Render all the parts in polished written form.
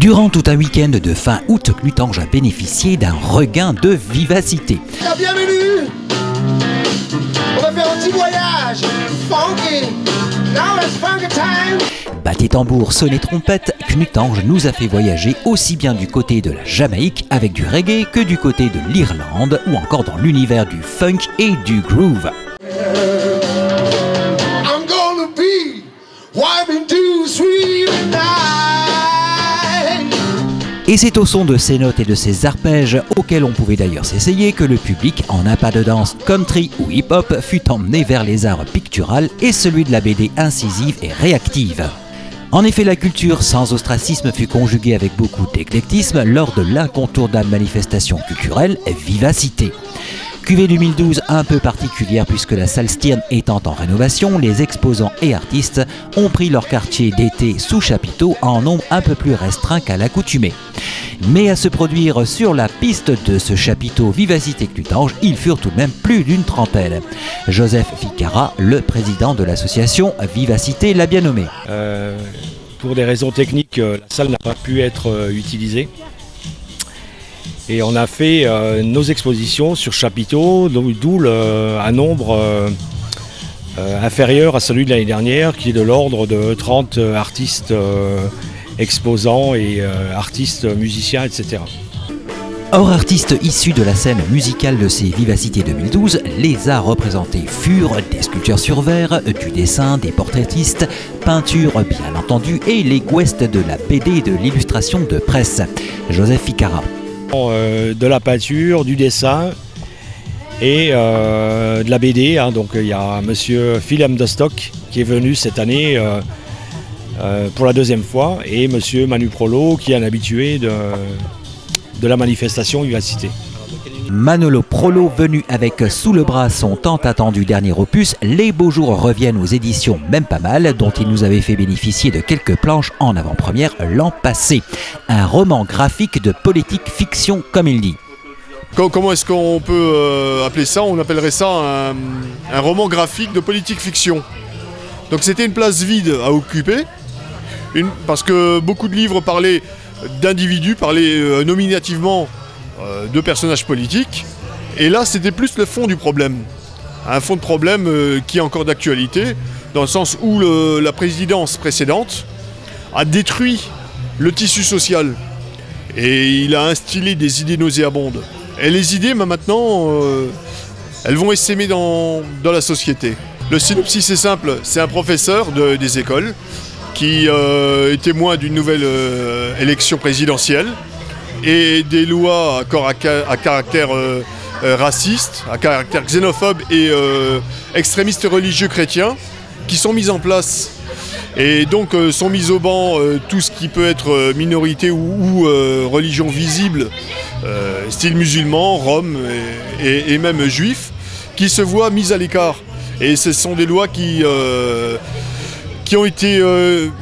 Durant tout un week-end de fin août, Clutange a bénéficié d'un regain de vivacité. Bienvenue! On va faire un petit voyage funky. Now it's funky time. Battez tambour, sonnez trompette, Clutange nous a fait voyager aussi bien du côté de la Jamaïque avec du reggae que du côté de l'Irlande ou encore dans l'univers du funk et du groove. I'm gonna be wiping too sweet tonight. Et c'est au son de ces notes et de ces arpèges, auxquels on pouvait d'ailleurs s'essayer, que le public, en un pas de danse country ou hip-hop, fut emmené vers les arts picturales et celui de la BD incisive et réactive. En effet, la culture sans ostracisme fut conjuguée avec beaucoup d'éclectisme lors de l'incontournable manifestation culturelle Vivacité. Cuvée 2012 un peu particulière puisque la salle Stirn étant en rénovation, les exposants et artistes ont pris leur quartier d'été sous chapiteau en nombre un peu plus restreint qu'à l'accoutumée. Mais à se produire sur la piste de ce chapiteau Vivacité Clutange, ils furent tout de même plus d'une trentaine. Joseph Ficara, le président de l'association Vivacité, l'a bien nommé. Pour des raisons techniques, la salle n'a pas pu être utilisée. Et on a fait nos expositions sur chapiteau, d'où un nombre inférieur à celui de l'année dernière, qui est de l'ordre de 30 artistes exposants et artistes musiciens, etc. Hors artistes issus de la scène musicale de ces Vivacités 2012, les arts représentés furent des sculptures sur verre, du dessin, des portraitistes, peinture bien entendu et les guests de la BD et de l'illustration de presse. Joseph Ficara. De la peinture, du dessin et de la BD. Donc il y a monsieur Philem Dostock qui est venu cette année pour la deuxième fois et monsieur Manu Prolo qui est un habitué de la manifestation Vivacité. Manolo Prolo venu avec sous le bras son tant attendu dernier opus, Les Beaux Jours reviennent aux éditions Même Pas Mal, dont il nous avait fait bénéficier de quelques planches en avant-première l'an passé. Un roman graphique de politique fiction comme il dit. Comment est-ce qu'on peut appeler ça? On appellerait ça un roman graphique de politique fiction. Donc c'était une place vide à occuper, parce que beaucoup de livres parlaient d'individus, parlaient nominativement de personnages politiques, et là c'était plus le fond du problème. Un fond de problème qui est encore d'actualité, dans le sens où la présidence précédente a détruit le tissu social, et il a instillé des idées nauséabondes. Et les idées, maintenant, elles vont essaimer dans la société. Le synopsis est simple, c'est un professeur des écoles qui est témoin d'une nouvelle élection présidentielle, et des lois à caractère raciste, à caractère xénophobe et extrémistes religieux chrétiens qui sont mises en place. Et donc sont mises au banc tout ce qui peut être minorité ou religion visible, style musulman, rom et même juif, qui se voient mises à l'écart. Et ce sont des lois qui ont été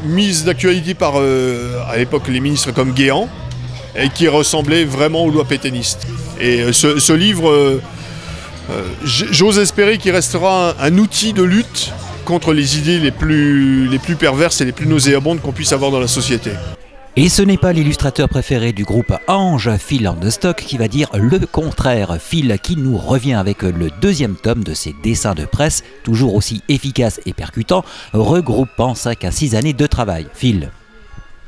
mises d'actualité par, à l'époque, les ministres comme Guéant, et qui ressemblait vraiment aux lois pétainistes. Et ce livre, j'ose espérer qu'il restera un outil de lutte contre les idées les plus perverses et les plus nauséabondes qu'on puisse avoir dans la société. Et ce n'est pas l'illustrateur préféré du groupe Ange, Phil Dostock, qui va dire le contraire. Phil qui nous revient avec le deuxième tome de ses dessins de presse, toujours aussi efficaces et percutants, regroupant 5 à 6 années de travail. Phil.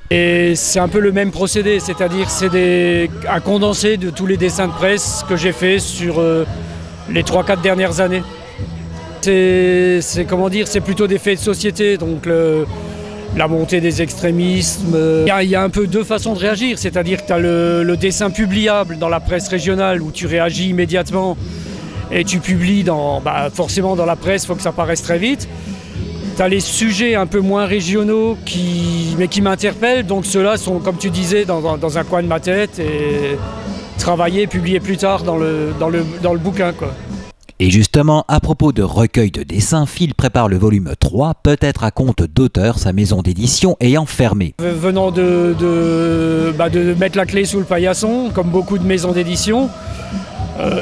Et c'est un peu le même procédé, c'est-à-dire c'est un condensé de tous les dessins de presse que j'ai fait sur les 3-4 dernières années. C'est comment dire, c'est plutôt des faits de société, donc la montée des extrémismes. Il y a un peu deux façons de réagir, c'est-à-dire que tu as le dessin publiable dans la presse régionale où tu réagis immédiatement et tu publies forcément dans la presse, il faut que ça paraisse très vite. Tu as les sujets un peu moins régionaux mais qui m'interpellent, donc ceux-là sont, comme tu disais, dans un coin de ma tête et travailler, publier plus tard dans le bouquin, quoi. Et justement, à propos de recueil de dessins, Phil prépare le volume 3, peut-être à compte d'auteur, sa maison d'édition ayant fermé. Venant de mettre la clé sous le paillasson, comme beaucoup de maisons d'édition,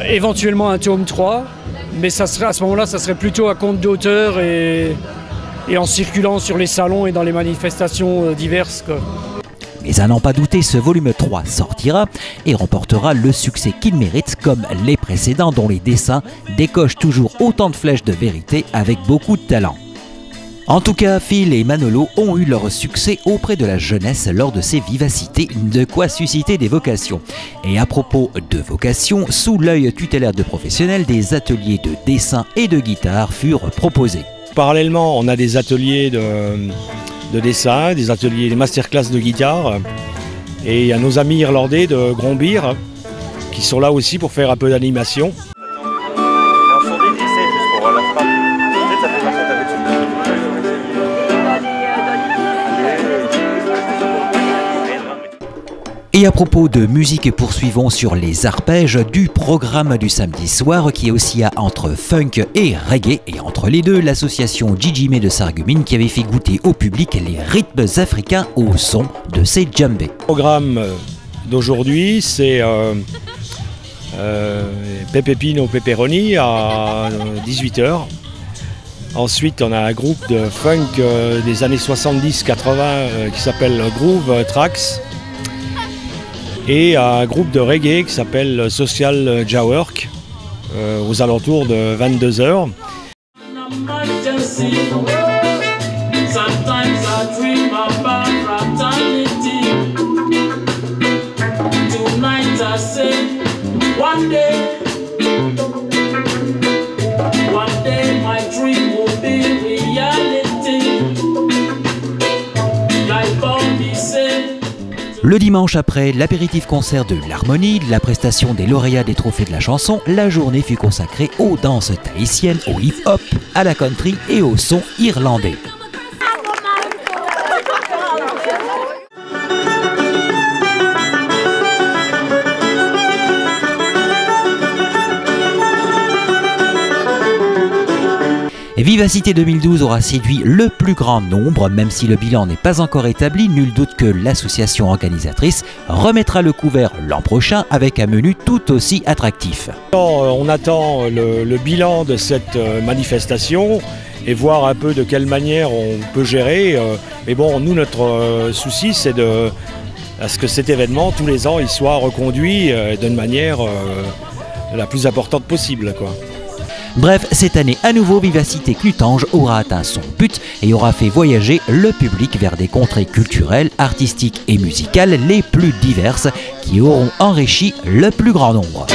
éventuellement un tome 3, mais ça serait, à ce moment-là, ça serait plutôt à compte d'auteur et en circulant sur les salons et dans les manifestations diverses, quoi. Mais à n'en pas douter, ce volume 3 sortira et remportera le succès qu'il mérite, comme les précédents dont les dessins décochent toujours autant de flèches de vérité avec beaucoup de talent. En tout cas, Phil et Manolo ont eu leur succès auprès de la jeunesse lors de ces vivacités, de quoi susciter des vocations. Et à propos de vocations, sous l'œil tutélaire de professionnels, des ateliers de dessin et de guitare furent proposés. Parallèlement, on a des ateliers de dessin, des ateliers, des masterclass de guitare. Et il y a nos amis irlandais de Grombir qui sont là aussi pour faire un peu d'animation. Et à propos de musique, poursuivons sur les arpèges du programme du samedi soir qui oscilla entre funk et reggae, et entre les deux, l'association Djidjimé de Sarreguemines qui avait fait goûter au public les rythmes africains au son de ses djembés. Le programme d'aujourd'hui, c'est Pepe Pino Pepperoni à 18 h. Ensuite, on a un groupe de funk des années 70-80 qui s'appelle Groove Tracks. Et un groupe de reggae qui s'appelle Social Jawork aux alentours de 22 h. Le dimanche, après l'apéritif-concert de l'Harmonie, la prestation des lauréats des trophées de la chanson, la journée fut consacrée aux danses tahitiennes, au hip-hop, à la country et au son irlandais. Vivacité 2012 aura séduit le plus grand nombre, même si le bilan n'est pas encore établi. Nul doute que l'association organisatrice remettra le couvert l'an prochain avec un menu tout aussi attractif. On attend le bilan de cette manifestation et voir un peu de quelle manière on peut gérer. Mais bon, nous, notre souci, c'est à ce que cet événement, tous les ans, il soit reconduit d'une manière la plus importante possible, quoi. Bref, cette année à nouveau, Vivacité Clutange aura atteint son but et aura fait voyager le public vers des contrées culturelles, artistiques et musicales les plus diverses qui auront enrichi le plus grand nombre.